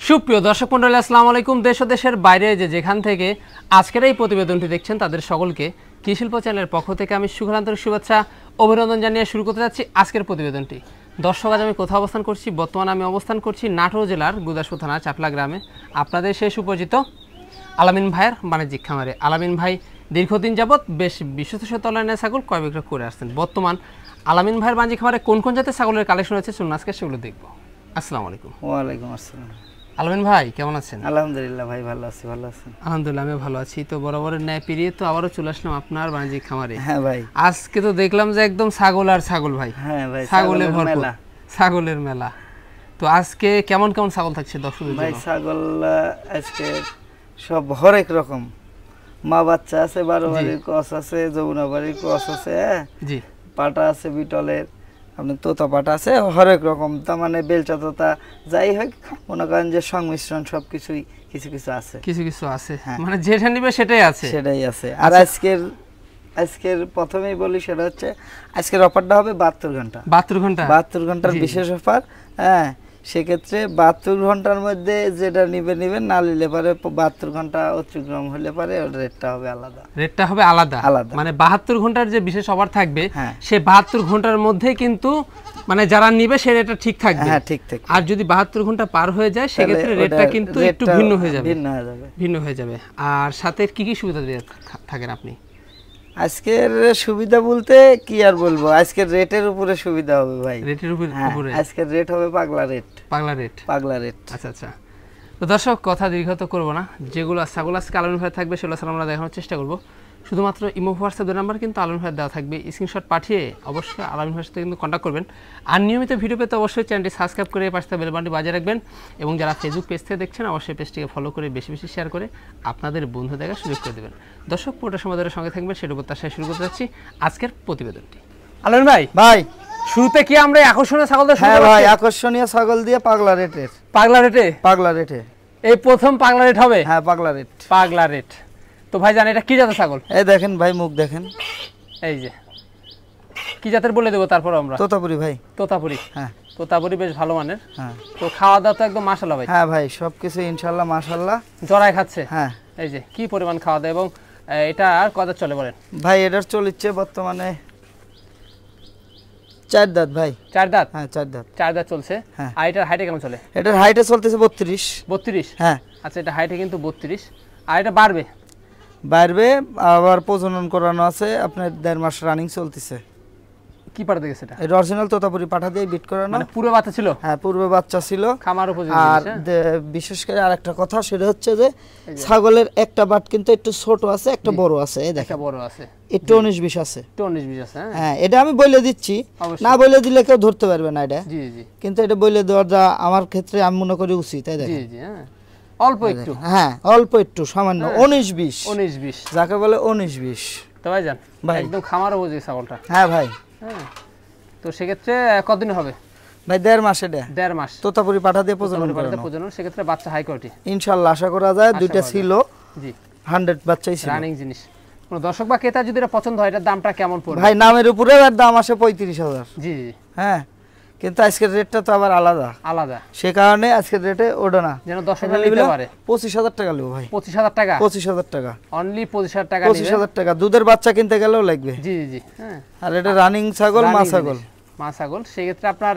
সুপ্রিয় দর্শক মণ্ডলী, আসসালামু আলাইকুম। দেশ ও দেশের বাইরে যেখান থেকে আজকের এই প্রতিবেদনটি দেখছেন তাদের সকলকে কৃষিশিল্প চ্যানেলের পক্ষ থেকে আমি সুখান্তরিক শুভেচ্ছা অভিনন্দন জানিয়ে শুরু করতে যাচ্ছি আজকের প্রতিবেদনটি। দর্শক, আজ আমি কোথাও অবস্থান করছি? বর্তমানে আমি অবস্থান করছি নাটোর জেলার গুদাসপুর থানা চাপলা গ্রামে, আপনাদের সেই সুপরিচিত আলামিন ভাইয়ের বাণিজ্যিক খামারে। আলামিন ভাই দীর্ঘদিন যাবৎ বেশ বিশ্বস্ত তলানের ছাগল ক্রয় বিক্রয় করে আসছেন। বর্তমান আলামিন ভাইয়ের বাণিজ্যিক খামারে কোন কোন জাতের ছাগলের কালেকশন আছে চলুন আজকে সেগুলো দেখবো। আসসালামু আলাইকুম। ওয়ালাইকুম আসসালাম। আলামিন ভাই কেমন আছেন? আলহামদুলিল্লাহ ভাই, ভালো আছি। ভালো আছেন? আলহামদুলিল্লাহ আমি ভালো আছি। তো বরাবরের ন্যায় পেরিয়ে তো আবারও চলে আসলাম আপনার বাণিজ্যিক খামারে। হ্যাঁ ভাই, আজকে তো দেখলাম যে একদম ছাগল আর ছাগল ভাই। হ্যাঁ ভাই, ছাগলের মেলা, ছাগলের মেলা। তো আজকে কেমন কেমন ছাগল থাকছে দর্শকদের জন্য? ভাই ছাগল আজকে সব হরেক রকম, মা বাচ্চা আছে, 12 বাড়ির ক্রস আছে, যমুনা বাড়ির ক্রস আছে, হ্যাঁ জি, পাটা আছে বিটলের, আপনার তোতা পাটা আছে, হরেক রকম। তার মানে বেলচা তোতা যাই হোক, মনে করেন যে সংমিশ্রণ সবকিছুই কিছু কিছু আছে, কিছু কিছু আছে, মানে যেটা নিবে সেটাই আছে, সেটাই আছে। আর আজকের প্রথমেই বলি, সেটা হচ্ছে আজকের অফারটা হবে 72 ঘন্টা। 72 ঘন্টার বিশেষ অফার। হ্যাঁ, সেক্ষেত্রে 72 ঘন্টার মধ্যে যেটা নিবেন, না নিলে পারে 72 ঘন্টা অতিক্রম হলে পারে রেটটা হবে আলাদা। রেটটা হবে আলাদা। মানে 72 ঘন্টার যে বিশেষ অফার থাকবে, সে 72 ঘন্টার মধ্যে কিন্তু মানে যারা নিবে সে রেটটা ঠিক থাকবে। হ্যাঁ, ঠিক ঠিক। আর যদি 72 ঘন্টা পার হয়ে যায় সেক্ষেত্রে রেটটা কিন্তু একটু ভিন্ন হয়ে যাবে। আর সাথে কি কি সুবিধা দিয়ে থাকেন আপনি? আজকের সুবিধা বলতে কি আর বলবো, আজকের রেটের উপরে সুবিধা হবে ভাই। রেটের উপরে আজকের রেট হবে পাগলা রেট। আচ্ছা আচ্ছা। তো দর্শক, কথা দীর্ঘ তো করবো না, যেগুলো ছাগল আজকে আলামিন ভাই থাকবে সেগুলো আমরা দেখানোর চেষ্টা করবো। শুধুমাত্র ইমো হোয়াটসঅ্যাপ নাম্বার কিন্তু আলামিন ভাই দেওয়া থাকবে, স্ক্রিনশট পাঠিয়ে অবশ্যই আলামিন ভাইয়ের সাথে কিন্তু কন্ট্যাক্ট করবেন। আর নিয়মিত ভিডিও পেতে অবশ্যই চ্যানেলটি সাবস্ক্রাইব করে পাশে বেল বাটনটি বাজিয়ে রাখবেন। এবং যারা ফেসবুক পেজ থেকে দেখছেন অবশ্যই পেজটিকে ফলো করে বেশি বেশি শেয়ার করে আপনাদের বন্ধু দেখার সুযোগ করে দেবেন। দর্শক, পুরোটা সময় ধরে সঙ্গে থাকবেন, সেটা প্রত্যাশায় শুরু করতে যাচ্ছি আজকের প্রতিবেদনটি। আলামিন ভাই শুরুতে কি আমরা আকর্ষণীয় ছাগল দিয়ে? হ্যাঁ ভাই, আকর্ষণীয় ছাগল দিয়ে পাগলা রেটে এই প্রথম পাগলা রেট হবে। হ্যাঁ, পাগলা রেট। তো ভাই জানেন এটা কি জাতের ছাগল? এই দেখেন ভাই, মুখ দেখেন, এই যে কি জাতের বলে দেবো তারপর আমরা? তোতাপুরি ভাই, তোতাপুরি। হ্যাঁ, তোতাপুরি বেশ ভালো মানের। হ্যাঁ। তো খাওয়া দাওয়া তো একদম মাশাআল্লাহ ভাই। হ্যাঁ ভাই, সবকিছু ইনশাআল্লাহ মাশাআল্লাহ জড়ায় খাচ্ছে। হ্যাঁ, এই যে কি পরিমাণ খাওয়া দাওয়া। এবং এটা আর কত চলে বলেন ভাই? এটার চলছে বর্তমানে 4 দাঁত ভাই। 4 দাঁত? হ্যাঁ, 4 দাঁত। 4 দাঁত চলছে। হ্যাঁ। আর এটার হাইটে কেমন চলে? এটার হাইটে চলতেছে 32। হ্যাঁ। আচ্ছা, এটা হাইটে কিন্তু 32। আর এটা বাড়বে? আবার প্রজনন করানো আছে, আপনার 1.5 মাস রানিং চলতেছে। কি পাঠাতে গেছে এটা? এটা অরিজিনাল তোতাপুরি পাঠা দিয়ে বিট করানো। মানে পূর্বে বাচ্চা ছিল? হ্যাঁ, পূর্বে বাচ্চা ছিল, খামার উপযোগী। আর বিশেষ করে আরেকটা কথা, সেটা হচ্ছে যে ছাগলের একটা বাট কিন্তু একটু ছোট আছে, একটা বড় আছে। এই দেখেন, একটা বড় আছে, একটু 19-20 আছে। 19-20 আছে। হ্যাঁ, এটা আমি বলে দিচ্ছি, না বলে দিলে কেউ ধরতে পারবে না এটা। জি জি। কিন্তু এটা বলে দেওয়াটা আমার ক্ষেত্রে আমি মনে করি উচিত। তাই দেখেন। জি জি। হ্যাঁ, অল্প একটু। হ্যাঁ, অল্প একটু, সামান্য 19-20 যাকে বলে 19-20। তো ভাই জান, একদম খামার উপযোগী ছাগলটা। হ্যাঁ ভাই। হ্যাঁ, তো সেক্ষেত্রে কতদিন হবে ভাই? 1.5 মাস। এটা 1.5 মাস তোতাপুরি পাঠা দিয়ে প্রজনন, সেক্ষেত্রে বাচ্চা হাই কোয়ালিটি ইনশাআল্লাহ আশা করা যায়। দুইটা ছিল, জি, 100 বাচ্চাই ছিল, রানিং জিনিস। কোন দর্শক বা ক্রেতা যদি এটা পছন্দ হয়, এটার দামটা কেমন পড়বে ভাই? নামের উপরে এর দাম আসে 35,000। জি জি। হ্যাঁ, কিন্তু আজকের রেটটা তো আবার আলাদা, সে কারণে আজকের রেটে ওটা না, যেন দর্শকরা নিতে পারে। 25,000 টাকা নেব ভাই। 25,000 টাকা? 25,000 টাকা অনলি 25,000 টাকা। 25,000 টাকা দুধের বাচ্চা কিনতে গেলেও লাগবে। জি জি। হ্যাঁ, আর এটা রানিং ছাগল, মা ছাগল। সেক্ষেত্রে আপনার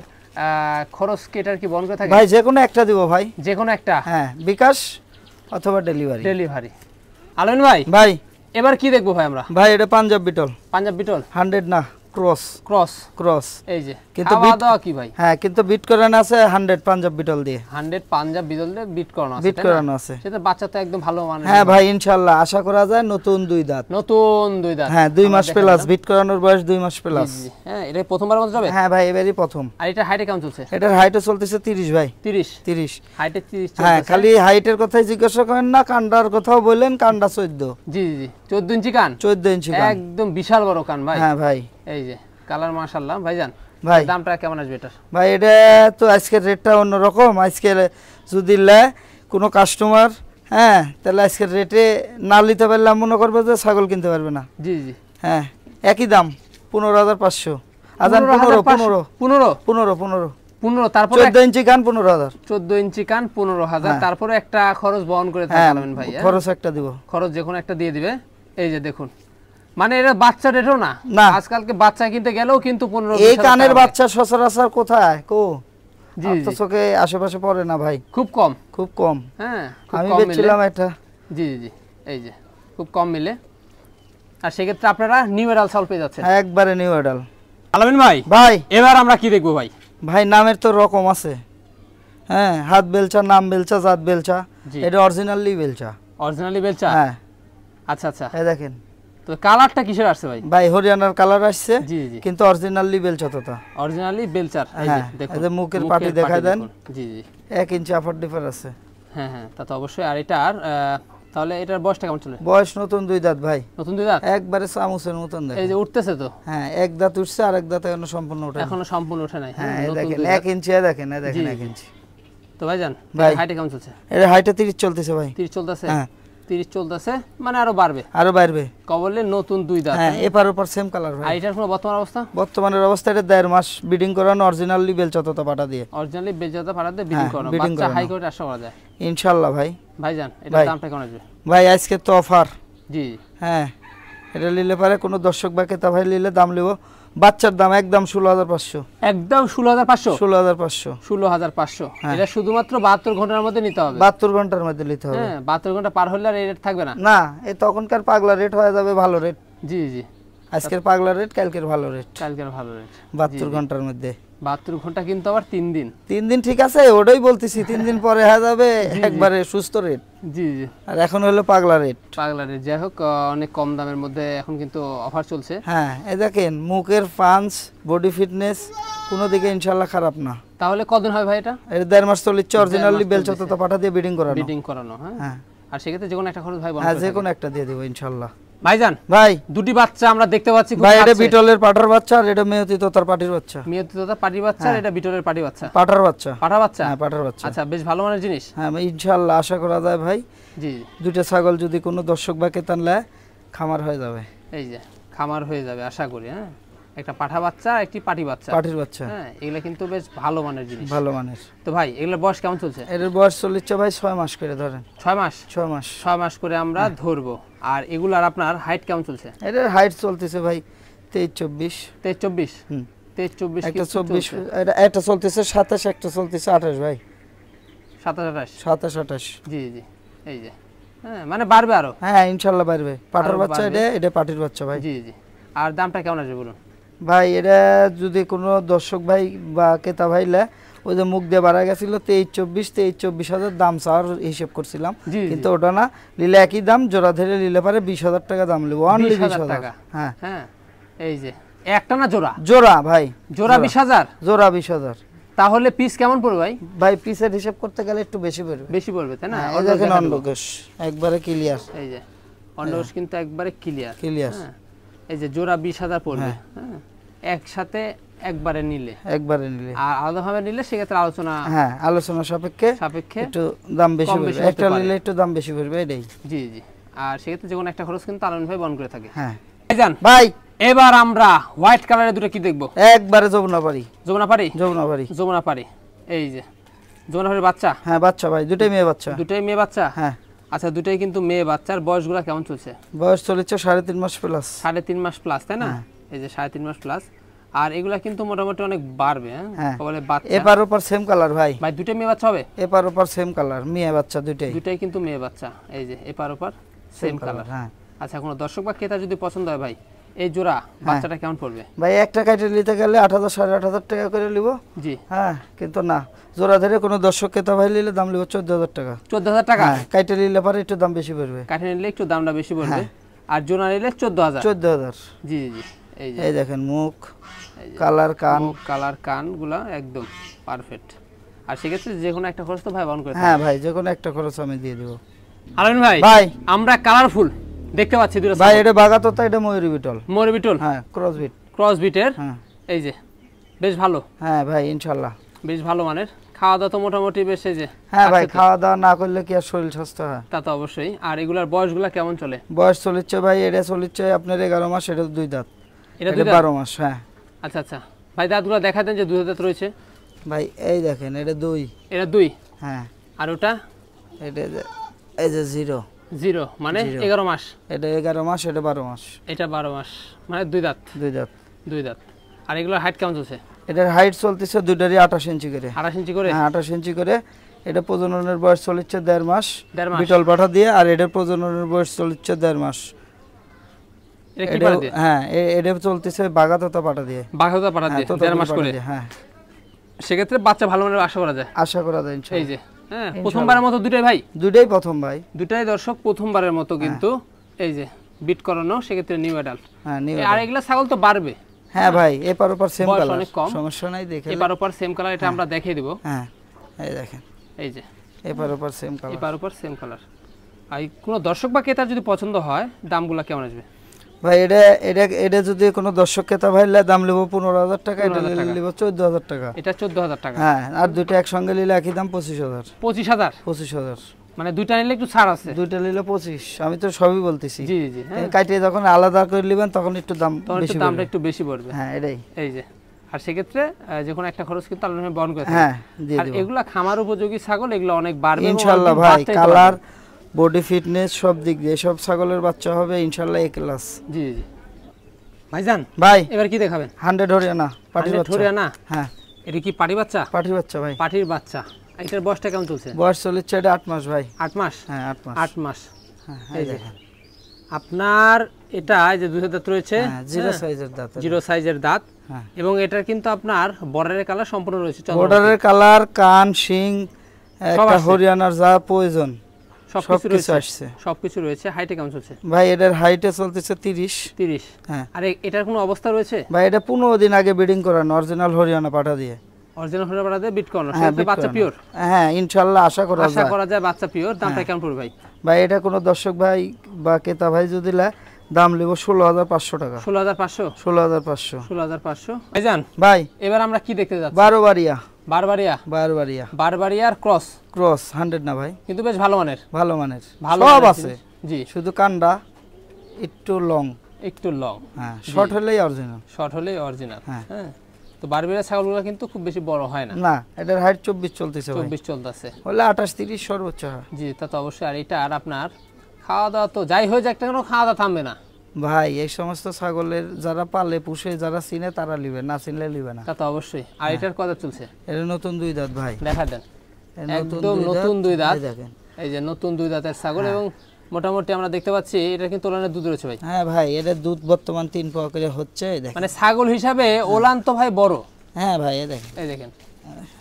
খরচ কেটার কি বন্ধ থাকে ভাই? যে কোনো একটা দিব ভাই, যে কোনো একটা। হ্যাঁ, বিকাশ অথবা ডেলিভারি। আলামিন ভাই এবার কি দেখবো ভাই আমরা? ভাই এটা পাঞ্জাব বিটল। 100 না, ক্রস। এই যে কিন্তু দাও কি ভাই? হ্যাঁ, কিন্তু বিট করানো আছে 100 পাঞ্জাব বিটল দিয়ে। 100 পাঞ্জাব বিটল দিয়ে বিট করানো আছে। সেটা বাচ্চা তো একদম ভালো মানে। হ্যাঁ ভাই, ইনশাআল্লাহ আশা করা যায় নতুন 2 দাঁত। হ্যাঁ, 2 মাস প্লাস, বিট করানোর বয়স 2 মাস প্লাস। হ্যাঁ, এটা প্রথমবার মত যাবে? হ্যাঁ ভাই, এবারই প্রথম। আর এটা হাইটে কেমন চলছে? এটার হাইটে চলতেছে 30 ভাই। 30 হাইটে 30 চলছে। হ্যাঁ, খালি হাইটের কথাই জিজ্ঞাসা করেন না, কান্ডার কথাও বললেন, কান্ডা 14। জি জি, 14 ইঞ্চি কান। 14 ইঞ্চি কান, একদম বিশাল বড় কান ভাই। হ্যাঁ ভাই। এই যে কালার মাশাআল্লাহ। ভাইজান ভাই দামটা কেমন আসবে এটা? ভাই এটা তো আজকের রেটটা অন্যরকম। আজকে যদি কোনো কাস্টমার, হ্যাঁ, তাহলে আজকের রেটে না নিতে পারলে মনে করবে যে ছাগল কিনতে পারবে না। জি জি। হ্যাঁ, একই দাম 15,500। 15 15 তারপর 14 ইঞ্চি কান 15000 14 ইঞ্চি কান 15000 তারপরে একটা খরচ বহন করে থাকে আলমিন ভাই খরচ একটা দিব খরচ যে কোনো একটা দিয়ে দিবে এই যে দেখুন মানে এর বাচ্চা রেটও না আজকালকে বাচ্চা কিনতে গেলেও কিন্তু 15 এই কানের বাচ্চা সচরাচর কোথায় কো জি তো চোখে আশেপাশে পড়ে না ভাই খুব কম হ্যাঁ আমি বেচছিলাম এটা জি জি এই যে খুব কম মিলে আর সেক্ষেত্রে আপনারা নিউ এডাল চাল পেয়ে যাচ্ছেন একবারে নিউ এডাল আলামিন ভাই এবার আমরা কি দেখবো ভাই নামের তো রকম আছে হ্যাঁ হাত বেলচা নাম বেলচা জাত বেলচা এটা অরিজিনালি বেলচা হ্যাঁ আচ্ছা আচ্ছা এই দেখেন তো কালারটা কিসের আসছে ভাই হরিয়ানার কালার আসছে কিন্তু অরিজিনালি বেলচা তো অরিজিনালি বেলচার এই যে দেখুন এই যে মুখের পাটি দেখায় দেন জি জি 1 ইঞ্চি আপার ডিফার আছে হ্যাঁ হ্যাঁ তা তো অবশ্যই আর এটার তাহলে এটার বয়সটা কেমন চলে বয়স নতুন 2 দাঁত ভাই নতুন 2 দাঁত একবারে চামচের মতন দেখেন এই যে উঠতেছে তো হ্যাঁ এক দাঁত উঠছে আর এক দাঁত এখনো সম্পূর্ণ ওঠে নাই হ্যাঁ দেখেন 1 ইঞ্চি দেখেন 1 ইঞ্চি তো ভাইজান হাইটে কেমন চলছে এর হাইটে 30 চলতেছে ভাই 30 চলতেছে হ্যাঁ 30 চলতেছে মানে আরো বাড়বে কবলে নতুন 2 দাঁত হ্যাঁ এপার উপর সেম কালার ভাই আর এটার কোনো বর্তমানের অবস্থা এটা 1.5 মাস ব্রিডিং করানো অরিজিনালি বেলচাতা পাটা দিয়ে ব্রিডিং করানো বাচ্চা হাই কোয়ালিটি আশা করা যায় ইনশাআল্লাহ ভাইজান এটার দামটা কেমন আসবে ভাই আজকে তো অফার জি হ্যাঁ এটা নিলে পারে কোনো দর্শক বা ক্রেতা ভাই নিলে দাম নেব বাচ্চার দাম একদম 16500 একদম 16500 16500 এটা শুধুমাত্র 72 ঘন্টার মধ্যে নিতে হবে 72 ঘন্টার মধ্যে নিতে হবে হ্যাঁ 72 ঘন্টা পার হলে আর রেট থাকবে না না এই তখনকার পাগলা রেট হয়ে যাবে ভালো রেট জি জি আজকের পাগলা রেট কালকের ভালো রেট 72 ঘন্টার মধ্যে 72 ঘন্টা কিন্তু আবার 3 দিন ঠিক আছে ওটাই বলতেছি 3 দিন পরে হয়ে যাবে একবারে সুস্থ রেট জি জি আর এখন হলো পাগলা রেট যাই হোক অনেক কম দামের মধ্যে এখন কিন্তু অফার চলছে হ্যাঁ এই দেখেন মুখের পাঞ্চ বডি ফিটনেস কোনো দিকে ইনশাআল্লাহ খারাপ না তাহলে কতদিন হয় ভাই এটা 1.5 মাস চলছে অরিজিনালি বেলচাতা তো পাঠা দিয়ে ব্রিডিং করানো হ্যাঁ আর সেক্ষেত্রে যে কোনো একটা খরচ ভাই হ্যাঁ যে কোনো একটা দিয়ে দেব ইনশাআল্লাহ ভাইজান দুটি বাচ্চা আমরা দেখতে পাচ্ছি ভাই এটা বিটলের পাটার বাচ্চা আর এটা মেয়তি তোতার পাটির বাচ্চা আর এটা বিটলের পাটি বাচ্চা পাটার বাচ্চা হ্যাঁ পাটার বাচ্চা আচ্ছা বেশ ভালো মানের জিনিস হ্যাঁ ইনশাআল্লাহ আশা করা যায় ভাই জি দুটো ছাগল যদি কোনো দর্শক বা ক্রেতা নেয় খামার হয়ে যাবে এই যে খামার হয়ে যাবে আশা করি হ্যাঁ একটা পাঠা বাচ্চা আর একটি পাটির বাচ্চা হ্যাঁ এগুলা কিন্তু বেশ ভালো মানের জিনিস তো ভাই এগুলোর বয়স কেমন চলছে এর বয়স চলছে ভাই 6 মাস করে ধরেন 6 মাস করে আমরা ধরবো আর এগুলার আপনার হাইট কেমন চলছে এর হাইট চলতেছে ভাই 23-24 23-24 একটা 24 এটা চলতেছে 27 একটা চলতেছে 28 ভাই 27-28 জি জি এই যে হ্যাঁ মানে বাড়বে আরো হ্যাঁ ইনশাআল্লাহ বাড়বে পাটার বাচ্চা এটা পাটির বাচ্চা ভাই জি জি আর দামটা কেমন আসবে বলুন ভাই এটা যদি কোনো দর্শক ভাই বা ক্রেতা ভাইলা ওই যে মুখ দিয়ে বাড়া গেছিল 23-24 দাম চাওয়ার হিসেব করছিলাম কিন্তু ওটা না লিলে একই দাম জোড়া ধরে লিলে পারে 20,000 টাকা দাম নেব অনলি 20,000 টাকা হ্যাঁ হ্যাঁ এই যে একটা না জোড়া ভাই জোড়া 20,000 জোড়া 20,000 তাহলে পিস কেমন পড়বে ভাই পিসের হিসাব করতে গেলে একটু বেশি পড়বে তাই না এই দেখেন অন্ডকোষ একবারে ক্লিয়ার এই যে অন্ডকোষ কিন্তু একবারে ক্লিয়ার এই যে জোড়া 20,000 পড়বে হ্যাঁ একসাথে একবারে নিলে আর আলাদাভাবে নিলে সেক্ষেত্রে আলোচনা সাপেক্ষে একটু দাম বেশি পড়বে একটা নিলে একটু দাম বেশি পড়বে এটাই জি জি আর সেক্ষেত্রে যে কোনো একটা খরচ কিন্তু আলাদা ভাবে বহন করে থাকে হ্যাঁ ভাই এবার আমরা হোয়াইট কালারের দুটো কি দেখবো একবারে যমুনাপাড়ি এই যে যমুনাপাড়ির বাচ্চা হ্যাঁ বাচ্চা ভাই দুটোই মেয়ে বাচ্চা হ্যাঁ আচ্ছা দুটোই কিন্তু মেয়ে বাচ্চার বয়সগুলো কেমন চলছে বয়স চলছে 3.5 মাস প্লাস 3.5 মাস প্লাস তাই না এই যে 3.5 মাস প্লাস আর এগুলা কিন্তু মোটামুটি অনেক বাড়বে হ্যাঁ বলে বাচ্চা এপার উপর সেম কালার ভাই দুটোই মেয়ে বাচ্চা হবে এপার উপর সেম কালার মেয়ে বাচ্চা দুটোই কিন্তু মেয়ে বাচ্চা এই যে এপার উপর সেম কালার হ্যাঁ আচ্ছা কোনো দর্শক বা ক্রেতা যদি পছন্দ হয় ভাই এই জোড়া বাচ্চাটা কেমন পড়বে ভাই একটা কাটে নিতে গেলে 8,000-8,500 টাকা করে নিব জি হ্যাঁ কিন্তু না জোড়া ধরে কোনো দর্শক ক্রেতা ভাই নিলে দাম নিব 14,000 টাকা 14,000 টাকা কাটে নিলে পরে একটু দাম বেশি পড়বে একটু দামটা বেশি পড়বে আর জোড়া নিলে 14,000 জি জি এই দেখেন মুখ কালার কানগুলা একদম পারফেক্ট আর সেক্ষেত্রে যে কোনো একটা খরচ তো ভাই বহন করে হ্যাঁ ভাই যে কোনো একটা খরচ আমি দিয়ে দেব আলামিন ভাই আমরা কালারফুল দেখতে পাচ্ছি দুটো ভাই এটা বাগাতোতা এটা ময়ূরী বিটল হ্যাঁ ক্রস বিটের এই যে বেশ ভালো হ্যাঁ ভাই ইনশাআল্লাহ বেশ ভালো মানের খাওয়া দাওয়া তো মোটামুটি বেশ এই যে হ্যাঁ ভাই খাওয়া দাওয়া না করলে কি আর শরীর স্বাস্থ্য হয় তা তো অবশ্যই আর এগুলার বয়সগুলা কেমন চলে বয়স চলছে ভাই এটা চলছে আপনার 11 মাস এটা 2 দাঁত এটা 12 মাস হ্যাঁ আচ্ছা ভাই দাঁতগুলো দেখা দেন যে 2 দাঁত রয়েছে ভাই এই দেখেন এটা 2, এটা 2, হ্যাঁ। আর ওটা এটা এই যে 0, 0 মানে 11 মাস। এটা 11 মাস, এটা 12 মাস। এটা 12 মাস মানে 2 দাঁত। 2 দাঁত, 2 দাঁত। আর এগুলোর হাইট কেমন চলছে? এটার হাইট চলতেছে দুটারই 28 ইঞ্চি করে। 28 ইঞ্চি করে? হ্যাঁ 28 ইঞ্চি করে। এটা প্রজননের বয়স চলছে 1.5 মাস 1.5 মাস বিটল পাঠা দিয়ে, আর এটার প্রজননের বয়স চলছে 1.5 মাস। এটা কি পাঠা দিয়ে? হ্যাঁ এটা চলতেছে বাগাতোতা পাঠা দিয়ে। বাগাতোতা পাঠা দিয়ে 1.5 মাস করে। হ্যাঁ, সেক্ষেত্রে বাচ্চা ভালো মানের আশা করা যায়? আশা করা যায় ইনশাআল্লাহ। এই যে হ্যাঁ, প্রথমবারের মতো দুটাই ভাই? দুটাই প্রথম ভাই। দুটাই দর্শক প্রথমবারের মতো কিন্তু এই যে বিট করানো, সেক্ষেত্রে নিউ অ্যাডাল্ট। হ্যাঁ, আর এগুলা ছাগল তো বাড়বে। হ্যাঁ ভাই, এপার ওপার সেম কালার, অনেক কম, সমস্যা নাই। দেখেন এপার ওপার সেম কালার, এটা আমরা দেখিয়ে দিব। হ্যাঁ এই দেখেন, এই যে এপার ওপার সেম কালার, এপার ওপার সেম কালার। আর কোনো দর্শক বা ক্রেতার যদি পছন্দ হয়, দামগুলো কেমন আসবে ভাই? এটা যদি কোনো দর্শক ক্রেতা ভাই দাম নেব 15,000 টাকা, এটা নেব 14,000 টাকা। এটা 14,000 টাকা। হ্যাঁ, আর দুটো একসঙ্গে নিলে একই দাম 25,000। 25,000? 25,000 মানে দুইটা নিলে একটু ছাড় আছে? দুইটা নিলে 25, আমি তো সবই বলতেছি। জি জি, হ্যাঁ। কাটিয়ে যখন আলাদা করে নেবেন তখন একটু দাম বেশি, দামটা একটু বেশি পড়বে। হ্যাঁ এটাই। এই যে, আর সেক্ষেত্রে যে কোনো একটা খরচ কিন্তু আল্লাহ বহন করে। হ্যাঁ দিয়ে আর দেব। এগুলা খামার উপযোগী ছাগল, এগুলো অনেক বাড়বে ইনশাআল্লাহ ভাই। কালার, বডি ফিটনেস সব দিক দিয়ে সব ছাগলের বাচ্চা হবে ইনশাআল্লাহ এ ক্লাস। জি জি ভাইজান, ভাই এবার কি দেখাবেন? 100 হরিয়ানা পাটি বাচ্চা। হরিয়ানা? হ্যাঁ। এটা কি পাটি বাচ্চা? পাটি বাচ্চা ভাই। পাটির বাচ্চা। এটার বয়সটা কেমন চলছে? বয়স চলছে এটা 8 মাস ভাই। 8 মাস? হ্যাঁ 8 মাস। 8 মাস। হ্যাঁ এই দেখেন আপনার এটা যে 2 দাঁত রয়েছে, জিরো সাইজের দাঁত, জিরো সাইজের দাঁত। হ্যাঁ। এবং এটার কিন্তু আপনার বর্ডারের কালার সম্পূর্ণ রয়েছে, বর্ডারের কালার, কান, শিং, একটা হরিয়ানার যা প্রয়োজন সবকিছু আসছে। সবকিছু রয়েছে। হাইটে কেমন চলছে ভাই? এটার হাইটে চলতেছে 30। 30? হ্যাঁ। আর এটার কোনো অবস্থা রয়েছে? ভাই এটা 15 দিন আগে ব্রিডিং করানো, অরিজিনাল হরিয়ানা পাঠা দিয়ে। অরিজিনাল হরিয়ানা পাঠা দিয়ে বিট করানো, সেটা বাচ্চা পিওর? হ্যাঁ ইনশাআল্লাহ আশা করা যায় বাচ্চা পিওর। দামটা কেমন পড়বে ভাই? ভাই এটা কোনো দর্শক ভাই বা ক্রেতা ভাই যদি দাম নেব 16,500 টাকা। 16,500? 16,500। 16,500 ভাইজান। ভাই এবার আমরা কি দেখতে যাচ্ছি? বারবারিয়া। বারবারিয়া? বারবারিয়া। বারবারিয়ার ক্রস? ক্রস 100 না ভাই, কিন্তু বেশ ভালো মানের। ভালো মানের সব আছে। জি, শুধু কান্ডা একটু লং। একটু লং? হ্যাঁ, শর্ট হলেই অরিজিনাল। শর্ট হলেই অরিজিনাল। হ্যাঁ। তো বারবারিয়া ছাগলগুলো কিন্তু খুব বেশি বড় হয় না। না, এটার হাইট 24 চলতেছে ভাই। 24 চলতেছে? হলে 28-30 সর্বোচ্চ হয়। জি, তা তো অবশ্যই। আর এটা আর আপনার খাওয়া দাওয়া তো যাই হয়ে যাক, কেন খাওয়া দাওয়া থামবে না ভাই। এই সমস্ত ছাগলের যারা পালে পুষে যারা চিনে তারা লিবে, না চিনলে লিবে না। তা তো অবশ্যই। আর এটার কত চলছে? এটা নতুন 2 দাঁত ভাই। দেখা দেন, একদম নতুন 2 দাঁত। দেখেন এই যে নতুন 2 দাঁতের ছাগল। এবং মোটামুটি আমরা দেখতে পাচ্ছি এটা কিন্তু ওলানের দুধ রয়েছে ভাই। হ্যাঁ ভাই, এটা দুধ বর্তমান 3 পোয়া করে হচ্ছে। দেখেন মানে ছাগল হিসাবে ওলান তো ভাই বড়। হ্যাঁ ভাই, দেখেন, এই দেখেন,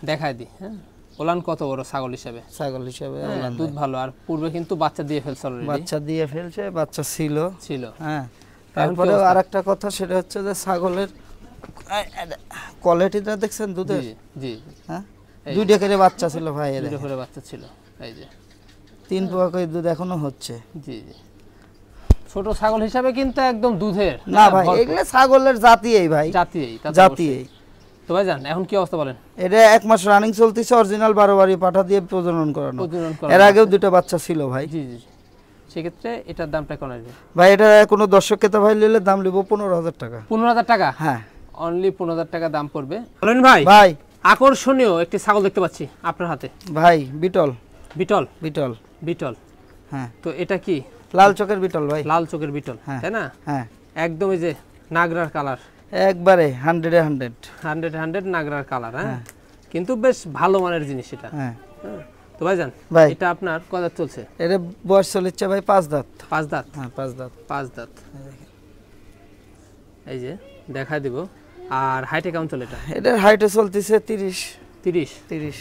দেখাই দি। হ্যাঁ, ওলান কত বড় ছাগল হিসাবে। ছাগল হিসাবে দুধ ভালো। আর পূর্বে কিন্তু বাচ্চা দিয়ে ফেলছে অলরেডি। বাচ্চা দিয়ে ফেলছে, বাচ্চা ছিল। হ্যাঁ। তারপরে আরেকটা কথা, সেটা হচ্ছে যে ছাগলের কোয়ালিটিটা দেখছেন দুধের? জি। হ্যাঁ, 2টা করে বাচ্চা ছিল ভাই। 2টা করে বাচ্চা ছিল। এই যে 3 পোয়া করে দুধ এখনো হচ্ছে। জি জি। ছোট ছাগল হিসাবে কিন্তু একদম দুধের না ভাই, এগুলা ছাগলের জাতিই ভাই, জাতিই। তো ভাইজান এখন কি অবস্থা বলেন? এটা 1 মাস রানিং চলতেছে, অরিজিনাল বারবারি পাঠা দিয়ে প্রজনন করানো। এর আগেও 2টা বাচ্চা ছিল ভাই। জি জি। সেক্ষেত্রে এটার দামটা কেমন আসবে ভাই? এটা কোনো দর্শক ক্রেতা ভাই নিলে দাম নেব 15,000 টাকা। 15,000 টাকা? হ্যাঁ, অনলি 15,000 টাকা দাম পড়বে। বলেন ভাই। ভাই আকর্ষণীয় একটি ছাগল দেখতে পাচ্ছি আপনার হাতে ভাই। বিটল। বিটল? বিটল। বিটল, হ্যাঁ। তো এটা কি? লাল চোখের বিটল ভাই। লাল চোখের বিটল, তাই না? হ্যাঁ, একদম এই যে নাগরার কালার, একবারে 100 নাগরার কালার। হ্যাঁ, কিন্তু বেশ ভালো মানের জিনিস এটা। হ্যাঁ। তো ভাইজান, এটা আপনার কত দাঁত চলছে? এর বয়স চলছে ভাই 5 দাঁত। 5 দাঁত? হ্যাঁ 5 দাঁত। 5 দাঁত। এই যে দেখাই দিব। আর হাইটে কেমন চলে এটা? এটার হাইটে চলতেছে 30। 30? 30।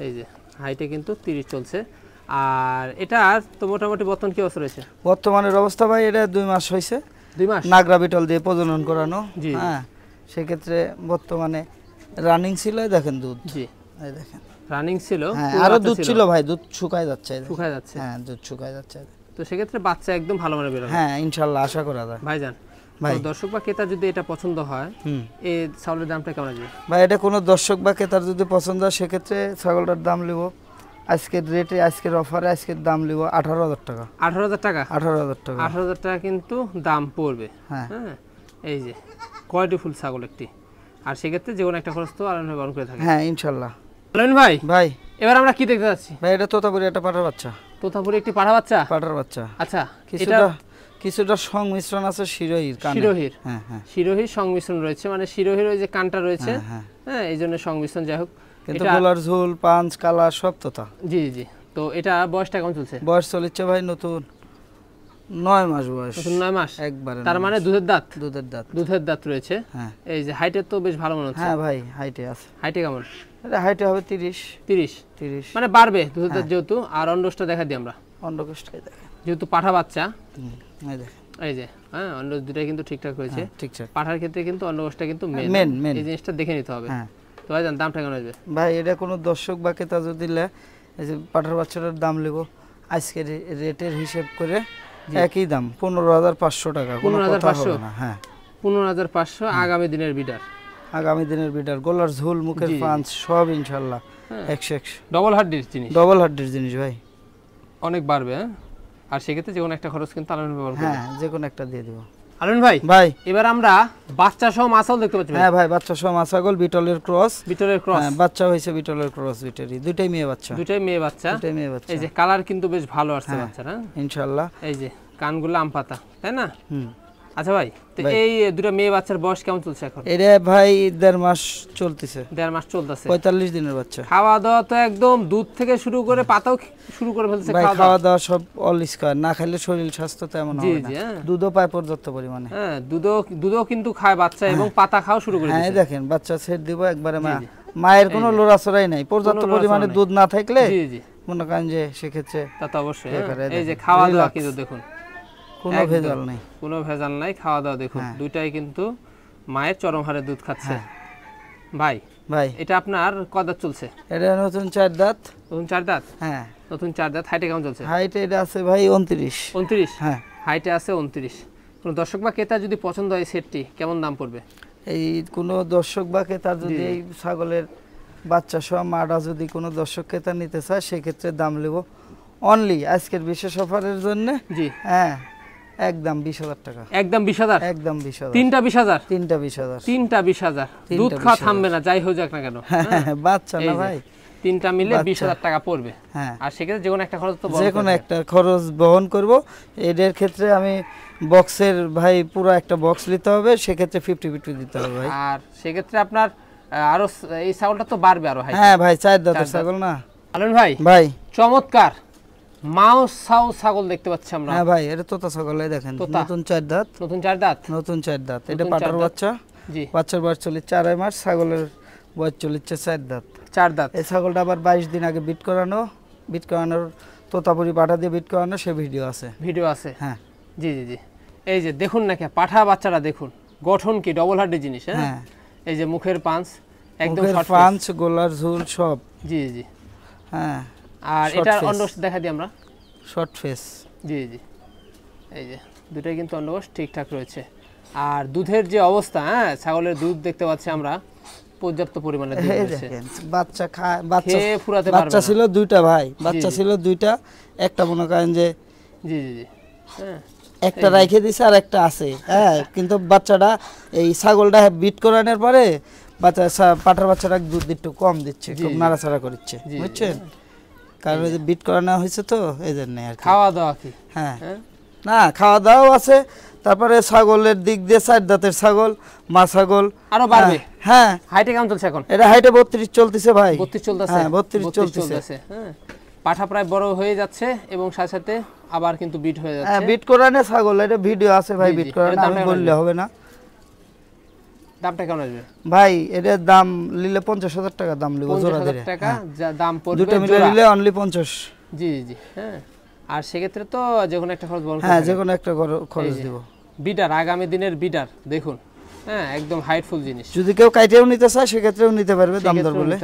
এই যে হাইটে কিন্তু 30 চলছে। আর এটা তো মোটামুটি বর্তমান কি অবস্থা রয়েছে? বর্তমানের অবস্থা ভাই, এটা 2 মাস হয়েছে। 2 মাস? নাগরা বিটল দিয়ে প্রজনন করানো। হ্যাঁ, সেক্ষেত্রে বর্তমানে রানিং ছিল। দেখেন দুধ। জি, এই দেখেন রানিং ছিল। হ্যাঁ, আরো দুধ ছিল ভাই, দুধ শুকায় যাচ্ছে। হ্যাঁ, দুধ শুকায় যাচ্ছে। তো সেক্ষেত্রে বাচ্চা একদম ভালো মানের বের হবে। হ্যাঁ ইনশাআল্লাহ আশা করা যায়। ভাইজান, দর্শক বা ক্রেতা যদি এটা পছন্দ হয়, এই ছাগলের দামটা কেমন আসবে ভাই? এটা কোনো দর্শক বা ক্রেতার যদি পছন্দ হয়, সেক্ষেত্রে ছাগলটার দাম নেব আজকের রেটে, আজকের অফারে, আজকের দাম নেব 18,000 টাকা। 18,000 টাকা? 18,000 টাকা। 18,000 টাকা কিন্তু দাম পড়বে। হ্যাঁ। এই যে কোয়ালিটি ফুল ছাগল একটি। আর সেক্ষেত্রে যে কোনো একটা খরচ তো আলাদা বহন করে থাকে। হ্যাঁ ইনশাআল্লাহ। আলামিন ভাই ভাই এবার আমরা কি দেখতে যাচ্ছি? ভাই এটা তোতাপুরি একটা পাঠার বাচ্চা। তোতাপুরি একটি পাঠা বাচ্চা? পাঠার বাচ্চা। আচ্ছা, কিছুটা সংমিশ্রণ আছে শিরোহির কানে। শিরোহির, হ্যাঁ হ্যাঁ, শিরোহির সংমিশ্রণ রয়েছে, মানে শিরোহির ওই যে কানটা রয়েছে, হ্যাঁ এই জন্য সংমিশ্রণ। যাই হোক, কিন্তু গোলার ঝুল পাঁচ কালার সব তোতা। জি জি। তো এটা বয়সটা কেমন চলছে? বয়স চলছে ভাই নতুন 9 মাস বয়স। নতুন 9 মাস একবারে। তার মানে দুধের দাঁত? দুধের দাঁত। দুধের দাঁত রয়েছে। হ্যাঁ। এই যে হাইটের তো বেশ ভালো মনে হচ্ছে। হ্যাঁ ভাই হাইটে আছে। হাইটে কেমন? এটা হাইটে হবে 30 30 মানে বাড়বে দুধের দাঁত যেহেতু। আর অন্ডকোষটা দেখা দিই আমরা। অন্ডকোষটাই দেখেন, যেহেতু পাঠা বাচ্চা। এই দেখেন, এই যে হ্যাঁ অন্ডকোষ দুটাই কিন্তু ঠিকঠাক হয়েছে। ঠিকঠাক। পাঠার ক্ষেত্রে কিন্তু অন্ডকোষটা কিন্তু মেন, এই জিনিসটা দেখে নিতে হবে। হ্যাঁ। তো ভাই জান দামটা কেমন আসবে? ভাই এটা কোনো দর্শক বা ক্রেতা যদি এই যে পাঠার বাচ্চাটার দাম নেব আজকে রেটের হিসাব করে একই দাম 15,500 টাকা। 15,500? হ্যাঁ 15,500 আগামী দিনের বিডার। আগামী দিনের বিডার। গলার ঝুল মুখের পাঁচ সব ইনশাআল্লাহ 100 ডবল হাড্ডির জিনিস। ডবল হাড্ডির জিনিস ভাই, অনেক বাড়বে। হ্যাঁ, আর সেক্ষেত্রে যে কোনো একটা খরচ কিন্তু আলামিন ব্যবহার করবে। হ্যাঁ যে কোনো একটা দিয়ে দেব। আলামিন ভাই ভাই এবার আমরা বাচ্চা সহ মাছাও দেখতে পাচ্ছি। হ্যাঁ ভাই বাচ্চা সহ মাছাগল বিটলের ক্রস। বিটলের ক্রস। হ্যাঁ বাচ্চা হইছে বিটলের ক্রস বিটেরই। দুইটাই মেয়ে বাচ্চা। দুইটাই মেয়ে বাচ্চা। দুইটাই মেয়ে বাচ্চা। এই যে কালার কিন্তু বেশ ভালো আসছে বাচ্চারা ইনশাআল্লাহ। এই যে কানগুলো আম পাতা, তাই না? হুম। আচ্ছা ভাই, তো এই দুটো মেয়ে বাচ্চার বয়স কেমন চলছে এখন? এটা ভাই 1.5 মাস চলতেছে। 1.5 মাস চলতেছে। 45 দিনের বাচ্চা। খাওয়া দাওয়া তো একদম দুধ থেকে শুরু করে পাতাও শুরু করে ফেলছে। খাওয়া দাওয়া সব অলিস্কার, না খেলে শরীর স্বাস্থ্য তেমন হবে না। দুধও পায় পর্যাপ্ত পরিমাণে। হ্যাঁ দুধও কিন্তু খায় বাচ্চা এবং পাতা খাওয়া শুরু করে। হ্যাঁ দেখেন বাচ্চা ছেড়ে দিব একবারে। মায়ের কোনো লড়াচড়াই নাই। পর্যাপ্ত পরিমাণে দুধ না থাকলে মনে করেন যে সেক্ষেত্রে তা তো অবশ্যই। এই যে খাওয়া দাওয়া কিন্তু দেখুন কোনো ভেজাল নাই, কোনো ভেজাল নাই। খাওয়া দাওয়া দেখুন দুইটাই কিন্তু মায়ের চরম হারে দুধ খাচ্ছে। ভাই এটা আপনার কত দাঁত চলছে? এটা নতুন 4 দাঁত। নতুন 4 দাঁত? হ্যাঁ নতুন 4 দাঁত। হাইটে কেমন চলছে? হাইটে এটা আছে ভাই 29। 29? হ্যাঁ হাইটে আছে 29। কোন দর্শক বা ক্রেতা যদি পছন্দ হয় সেটটি কেমন দাম পড়বে? এই কোনো দর্শক বা ক্রেতা যদি এই ছাগলের বাচ্চা সহ মাটা যদি কোনো দর্শক ক্রেতা নিতে চায় সেক্ষেত্রে দাম নেব অনলি আজকের বিশেষ অফারের জন্য। জি হ্যাঁ একদম 20,000 টাকা। একদম 20,000? একদম 20,000। তিনটা 20,000? তিনটা 20,000। তিনটা 20,000। দুধ খাওয়া থামবে না যাই হোক যাক না কেন। বাচ্চা না ভাই, তিনটা মিলে 20,000 টাকা পড়বে। হ্যাঁ আর সেক্ষেত্রে যে কোনো একটা খরচ তো যে কোনো একটা খরচ বহন করব। এদের ক্ষেত্রে আমি বক্সের ভাই পুরো একটা বক্স নিতে হবে, সেক্ষেত্রে 50-50 দিতে হবে ভাই। আর সেক্ষেত্রে আপনার আরো এই ছাগলটা তো বাড়বে আরো। হ্যাঁ ভাই 4 দাঁতের ছাগল না আলামিন ভাই চমৎকার মাউস সাউ ছাগল দেখতে পাচ্ছি আমরা। হ্যাঁ ভাই এটা তোতা ছাগল। এই দেখেন নতুন 4 দাঁত। নতুন 4 দাঁত? নতুন 4 দাঁত। এটা পাটার বাচ্চা। জি। বাচ্চার বয়স চলে 4 মাস, ছাগলের বয়স চলেছে 4 দাঁত। 4 দাঁত। এই ছাগলটা আবার 22 দিন আগে বিট করানোর তোতাপুরি পাঠা দিয়ে বিট করানো সে ভিডিও আছে। হ্যাঁ জি জি জি। এই যে দেখুন না পাঠা বাচ্চারা দেখুন গঠন কি ডবল হার্ডি জিনিস। হ্যাঁ এই যে মুখের পাঁচ একদম শর্ট পাঁচ, গোলার ঝুল সব। জি জি। হ্যাঁ আর এটার অন্ডকোষ দেখা দিই আমরা। Short face. জি জি। এই যে দুটোই কিন্তু অন্ডকোষ ঠিকঠাক রয়েছে। আর দুধের যে অবস্থা, হ্যাঁ ছাগলের দুধ দেখতে পাচ্ছি আমরা পর্যাপ্ত পরিমাণে দুধ রয়েছে। বাচ্চা খায়, বাচ্চা ছিল 2টা ভাই, বাচ্চা ছিল 2টা। একটা মনে করেন যে জি জি জি হ্যাঁ একটা রাইখে দিছে আর একটা আছে। হ্যাঁ কিন্তু বাচ্চাটা এই ছাগলটা বিট করানোর পরে পাঠার বাচ্চাটা দুধ একটু কম দিচ্ছে, খুব নাড়াচাড়া করছে, বুঝছেন? কারণ এই যে বিট করানো হয়েছে তো এই জন্য। আর খাওয়া দাওয়া কি? হ্যাঁ না খাওয়া দাওয়াও আছে। তারপরে ছাগলের দিক দিয়ে 4 দাঁতের ছাগল, মা ছাগল আরো বাড়বে। হ্যাঁ হাইটে কেমন চলছে এখন? এটা হাইটে 32 চলতেছে ভাই। 32 চলতেছে? হ্যাঁ 32 চলতেছে। হ্যাঁ পাঠা প্রায় বড় হয়ে যাচ্ছে এবং সাথে সাথে আবার কিন্তু বিট হয়ে যাচ্ছে। হ্যাঁ বিট করানো ছাগল, এটা ভিডিও আছে ভাই। বিট করানো আমি বললে হবে না। দামটা কেমন আসবে ভাই? এটার দাম নিলে 50,000 টাকা দাম নিব জোড়া ধরে। 50,000 টাকা দাম পড়বে। দুটো মিলে নিলে অনলি 50। জি জি হ্যাঁ। আর সেক্ষেত্রে তো যে কোনো একটা খরচ বলুন। হ্যাঁ যে কোনো একটা খরচ দিব। বিটার আগামী দিনের বিটার দেখুন। হ্যাঁ একদম হাইটফুল জিনিস। যদি কেউ কাইটেও নিতে চায় সেক্ষেত্রেও নিতে পারবে দাম দর বলে।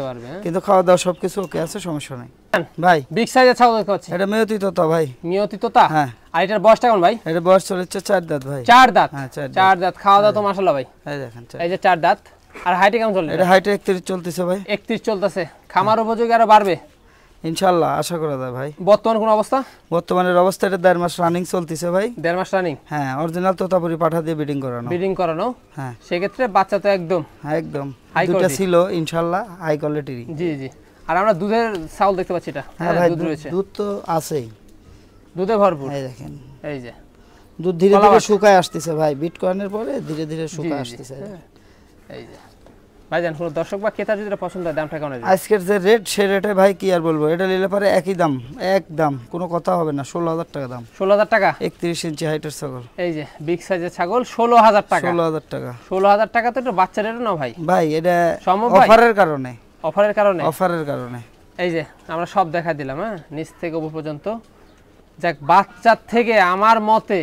কিন্তু খাওয়া দাওয়া সবকিছু ওকে আছে, সমস্যা নাই ভাই। বিগ সাইজের ছাগল দেখতে এটা মেয়তি তোতা ভাই। মেয়তি তোতা? হ্যাঁ। আর এটার বয়সটা কেমন ভাই? এটা বয়স চলেছে 4 দাঁত ভাই। 4 দাঁত? হ্যাঁ 4 দাঁত। খাওয়া দাওয়া তো মাশাআল্লাহ ভাই। এই দেখেন এই যে 4 দাঁত। আর হাইটে কেমন চলে? এটা হাইটে 31 চলতেছে ভাই। 31 চলতেছে। খামার উপযোগী আরো বাড়বে ইনশাআল্লাহ আশা করা যায় ভাই। বর্তমান কোন অবস্থা? বর্তমানের অবস্থা এটা 1.5 মাস রানিং চলতেছে ভাই। 1.5 মাস রানিং? হ্যাঁ, অরিজিনাল তোতাপুরি পাঠা দিয়ে ব্রিডিং করানো। ব্রিডিং করানো? হ্যাঁ। সেক্ষেত্রে বাচ্চা তো একদম একদম দুটো ছিল ইনশাআল্লাহ হাই কোয়ালিটির। জি জি। আর আমরা দুধের ছাগল দেখতে পাচ্ছি এটা। হ্যাঁ ভাই, দুধ রয়েছে, দুধ তো আছেই, দুধে ভরপুর। এই দেখেন, এই যে দুধ ধীরে ধীরে শুকায় আসতেছে ভাই, বিটকয়েনের পরে ধীরে ধীরে শুকায় আসতেছে। এই যে ভাইজান, কোন দর্শক বা ক্রেতা যদি পছন্দ হয় দামটা কেমন আসবে? আজকের যে রেট সে রেটে ভাই কি আর বলবো, এটা নিলে পরে একই দাম, একদম কোনো কথা হবে না। 16,000 টাকা দাম। 16,000 টাকা? 31 ইঞ্চি হাইটের ছাগল। এই যে বিগ সাইজের ছাগল 16,000 টাকা। 16,000 টাকা। 16,000 টাকা তো একটু বাচ্চা রেট না ভাই? ভাই এটা সম্ভব ভাই? অফারের কারণে। অফারের কারণে? অফারের কারণে। এই যে আমরা সব দেখা দিলাম, হ্যাঁ, নিচ থেকে উপর পর্যন্ত। যাক, বাচ্চার থেকে আমার মতে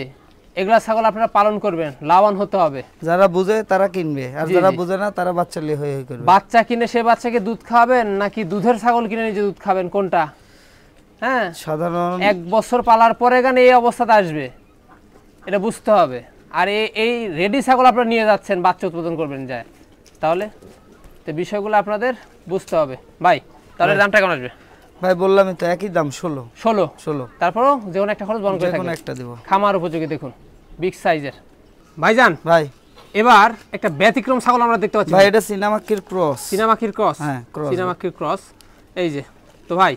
এগুলা ছাগল আপনারা পালন করবেন, লাভবান হতে হবে। যারা বুঝে তারা কিনবে, আর যারা বুঝে না তারা বাচ্চা লিয়ে হয়ে করবে। বাচ্চা কিনে সে বাচ্চাকে দুধ খাওয়াবেন নাকি দুধের ছাগল কিনে নিজে দুধ খাবেন, কোনটা? হ্যাঁ, সাধারণ 1 বছর পালার পরে গানে এই অবস্থাতে আসবে, এটা বুঝতে হবে। আর এই রেডি ছাগল আপনারা নিয়ে যাচ্ছেন বাচ্চা উৎপাদন করবেন যায়, তাহলে তো বিষয়গুলো আপনাদের বুঝতে হবে ভাই। তাহলে দামটা কেমন আসবে? ভাই বললামই তো একই দাম, 16। তারপরও যে কোনো একটা খরচ বহন করে যেকোনো একটা দেব। খামার উপযোগী দেখুন, বিগ সাইজের। ভাইজান ভাই এবার একটা ব্যতিক্রম ছাগল আমরা দেখতে পাচ্ছি ভাই, এটা সিনামাকির ক্রস। সিনামাকির ক্রস? হ্যাঁ, ক্রস। সিনামাকির ক্রস। এই যে তো ভাই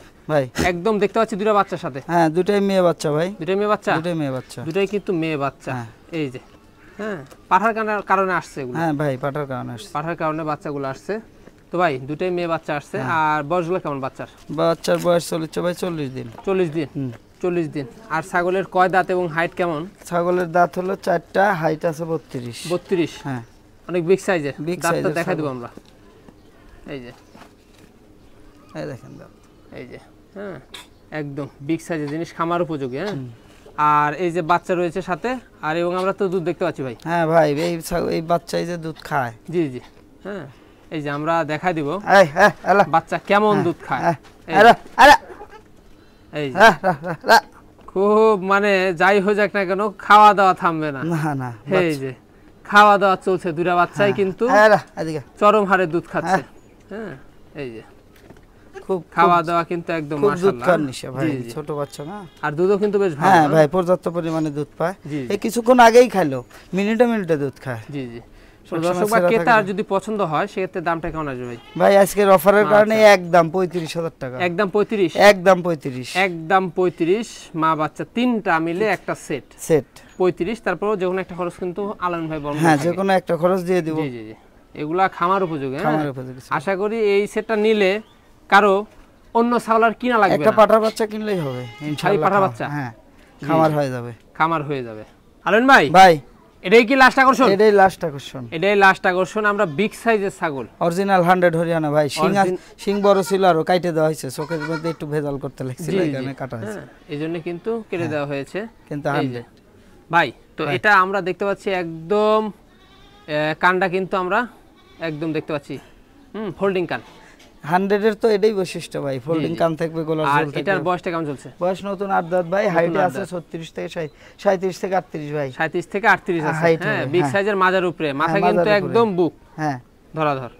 একদম দেখতে পাচ্ছি দুটো বাচ্চার সাথে। হ্যাঁ, দুটোই মেয়ে বাচ্চা ভাই। দুটোই মেয়ে বাচ্চা? দুটোই মেয়ে বাচ্চা। দুটোই কিন্তু মেয়ে বাচ্চা। এই যে, হ্যাঁ, পাঠার কারণে আসছে এগুলো। হ্যাঁ ভাই, পাঠার কারণে আসছে। পাঠার কারণে বাচ্চাগুলো আসছে। তো ভাই দুটোই মেয়ে বাচ্চা আসছে। আর বয়সগুলো কেমন বাচ্চার? বাচ্চার বয়স চলেছে ভাই 40 দিন। 40 দিন? 40 দিন। আর ছাগলের কয় দাঁত এবং হাইট কেমন? ছাগলের দাঁত হলো 4টা, হাইট আছে 32। 32? হ্যাঁ, অনেক বিগ সাইজের। দাঁতটা দেখা দেব আমরা। এই যে, এই দেখেন দাঁত, এই যে, হ্যাঁ, একদম বিগ সাইজের জিনিস, খামার উপযোগী। হ্যাঁ, আর এই যে বাচ্চা রয়েছে সাথে, আর এবং আমরা তো দুধ দেখতে পাচ্ছি ভাই। হ্যাঁ ভাই, এই বাচ্চাই যে দুধ খায়। জি জি। হ্যাঁ, এই যে আমরা দেখাই দিব বাচ্চা কেমন দুধ খায়। এই যে খুব মানে যাই হয়ে যাক না কেন খাওয়া দাওয়া থামবে না। না, এই যে খাওয়া দাওয়া চলছে, দুটা বাচ্চাই কিন্তু চরম হারে দুধ খাচ্ছে। হ্যাঁ, এই যে খুব খাওয়া দাওয়া কিন্তু একদম মাশাআল্লাহ ভাই, ছোট বাচ্চা না, আর দুধও কিন্তু বেশ ভালো। হ্যাঁ ভাই, পর্যাপ্ত পরিমাণে দুধ পায়। এই কিছুক্ষণ আগেই খাইলো, মিনিটে মিনিটে দুধ খায়। জি জি। দর্শক বা ক্রেতার যদি পছন্দ হয় সেক্ষেত্রে দামটা কেমন আসবে ভাই? ভাই আজকের অফারের কারণে একদম 35,000 টাকা। একদম 35? একদম 35। একদম 35। মা বাচ্চা তিনটা মিলে একটা সেট 35। তারপর যে কোনো একটা খরচ কিন্তু আলামিন ভাই বলবেন। হ্যাঁ, যে কোনো একটা খরচ দিয়ে দিব। জি জি জি। এগুলা খামার উপযোগী। খামার উপযোগী। আশা করি এই সেটটা নিলে কারো অন্য ছাগল আর কিনা লাগবে না, একটা পাঠার বাচ্চা কিনলেই হবে ইনশাআল্লাহ। পাঠার বাচ্চা? হ্যাঁ, খামার হয়ে যাবে। খামার হয়ে যাবে। আলামিন ভাই এটাই কি লাস্ট আকর্ষণ? এটাই লাস্ট আকর্ষণ। এটাই লাস্ট আকর্ষণ। আমরা বিগ সাইজের ছাগল, অরিজিনাল 100 হরিয়ানা ভাই। সিং বড় ছিল আর কাটে দেওয়া হয়েছে, চোখের মধ্যে একটু ভেজাল করতে লাগছিল, এখানে কাটা হয়েছে, এইজন্য কিন্তু কেটে দেওয়া হয়েছে। কিন্তু ভাই তো এটা আমরা দেখতে পাচ্ছি একদম কানটা কিন্তু আমরা একদম দেখতে পাচ্ছি ফোল্ডিং কান। 100 এর তো এটাই বৈশিষ্ট্য ভাই, ফোল্ডিং কান থাকবে, গলার ঝোল থাকবে। এটার বয়সটা কেমন চলছে? বয়স নতুন 8 দাঁত ভাই, হাইটে আছে 36 থেকে 37 থেকে 38 ভাই। 37 থেকে 38 আছে। হ্যাঁ, বিগ সাইজের মাজার উপরে, মাথা কিন্তু একদম বুক। হ্যাঁ, ধরাধর।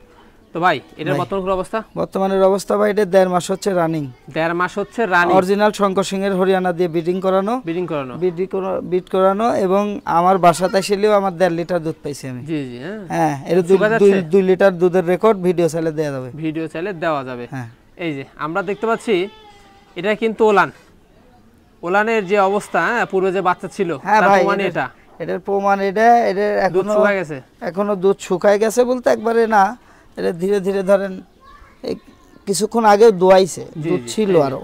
তো ভাই এটার বর্তমান অবস্থা? বর্তমানের অবস্থা ভাই, এটা 1.5 মাস হচ্ছে রানিং। 1.5 মাস হচ্ছে রানিং। অরিজিনাল শঙ্কর সিং এর হরিয়ানা দিয়ে ব্রিডিং করানো। বিট করানো এবং আমার বাসাতে এসেলেও আমার 1.5 লিটার দুধ পাইছি আমি। জি জি। হ্যাঁ, এর 2 লিটার দুধের রেকর্ড ভিডিও চাইলে দেওয়া যাবে। ভিডিও চাইলে দেওয়া যাবে। হ্যাঁ, এই যে আমরা দেখতে পাচ্ছি এটা কিন্তু ওলানের যে অবস্থা, পূর্বে যে বাচ্চা ছিল তার প্রমাণ এটা। এটার প্রমাণ এটা। এটার এখনো শুকায় গেছে, এখনো দুধ শুকায় গেছে বলতে একবারে না, এটা ধীরে ধীরে ধরেন কিছুক্ষণ আগে দোয়াইছে, দুধ ছিল আরো।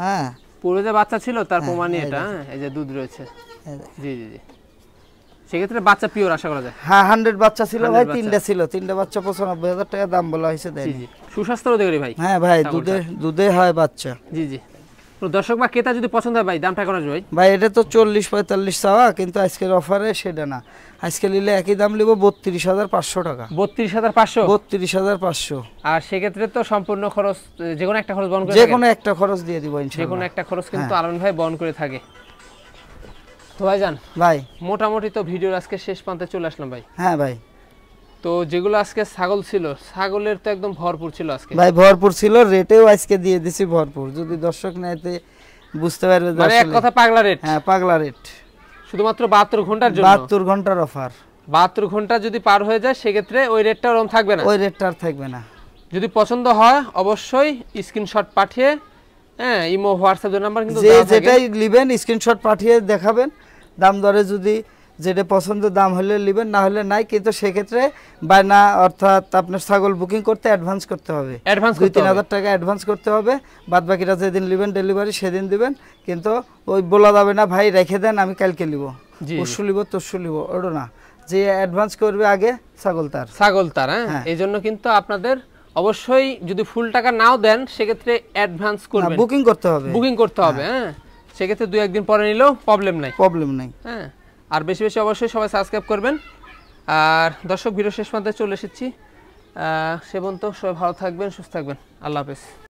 হ্যাঁ, পূর্বে যে বাচ্চা ছিল তার প্রমাণ এটা। এই যে দুধ রয়েছে। জি জি জি। সেক্ষেত্রে বাচ্চা পিওর আশা করা যায়। হ্যাঁ, 100 বাচ্চা ছিল ভাই, 3টা ছিল, 3টা বাচ্চা 95,000 টাকা দাম বলা হয়েছে। জি জি। সুস্বাস্থ্যের অধিকারী ভাই। হ্যাঁ ভাই, দুধে হয় বাচ্চা। জি জি। দর্শক বা ক্রেতা যদি পছন্দ হয় ভাই দামটা কেমন আসবে ভাই? ভাই এটা তো 40-45 চাওয়া, কিন্তু আজকের অফারে সেটা না। আজকে নিলে একই দাম নিব 32,500 টাকা। 32,500? 32,500। আর সেক্ষেত্রে তো সম্পূর্ণ খরচ, যে কোনো একটা খরচ বহন করে, যে কোনো একটা খরচ দিয়ে দিব ইনশাআল্লাহ। যে কোনো একটা খরচ কিন্তু আলামিন ভাই বহন করে থাকে। তো ভাইজান ভাই মোটামুটি তো ভিডিওর আজকে শেষ প্রান্তে চলে আসলাম ভাই। হ্যাঁ ভাই, তো যেগুলো আজকে ছাগল ছিল, ছাগলের তো একদম ভরপুর ছিল আজকে ভাই, ভরপুর ছিল, রেটেও আজকে দিয়ে দিছি ভরপুর। যদি দর্শক নেয়তে বুঝতে পারবে মানে এক কথা পাগলা রেট। হ্যাঁ, পাগলা রেট, শুধুমাত্র 72 ঘন্টার জন্য। 72 ঘন্টার অফার। 72 ঘন্টা যদি পার হয়ে যায় সেক্ষেত্রে ওই রেটটা ওরকম থাকবে না, ওই রেটটা আর থাকবে না। যদি পছন্দ হয় অবশ্যই স্ক্রিনশট পাঠিয়ে, হ্যাঁ, ইমো হোয়াটসঅ্যাপ নাম্বার কিন্তু যে যেটাই নেবেন স্ক্রিনশট পাঠিয়ে দেখাবেন, দাম দরে যদি যেটা পছন্দ দাম হলে নেবেন, না হলে নাই। কিন্তু সেক্ষেত্রে বায়না অর্থাৎ আপনার ছাগল বুকিং করতে অ্যাডভান্স করতে হবে, অ্যাডভান্স 2-3 হাজার টাকা অ্যাডভান্স করতে হবে। বাদ বাকিটা যেদিন নেবেন ডেলিভারি সেদিন দিবেন। কিন্তু ওই বলা যাবে না ভাই রেখে দেন আমি কালকে নিব, পরশু নিব, তরশু নিব, ওটা না। যে অ্যাডভান্স করবে আগে ছাগল তার। হ্যাঁ, এই জন্য কিন্তু আপনাদের অবশ্যই যদি ফুল টাকা নাও দেন সেক্ষেত্রে অ্যাডভান্স করবেন, বুকিং করতে হবে। হ্যাঁ, সেক্ষেত্রে 2-1 দিন পরে নিলেও প্রবলেম নাই। হ্যাঁ, আর বেশি বেশি অবশ্যই সবাই সাবস্ক্রাইব করবেন। আর দর্শক, ভিডিও শেষ পর্যন্ত চলে এসেছি। সে পর্যন্ত সবাই ভালো থাকবেন, সুস্থ থাকবেন। আল্লাহ হাফেজ।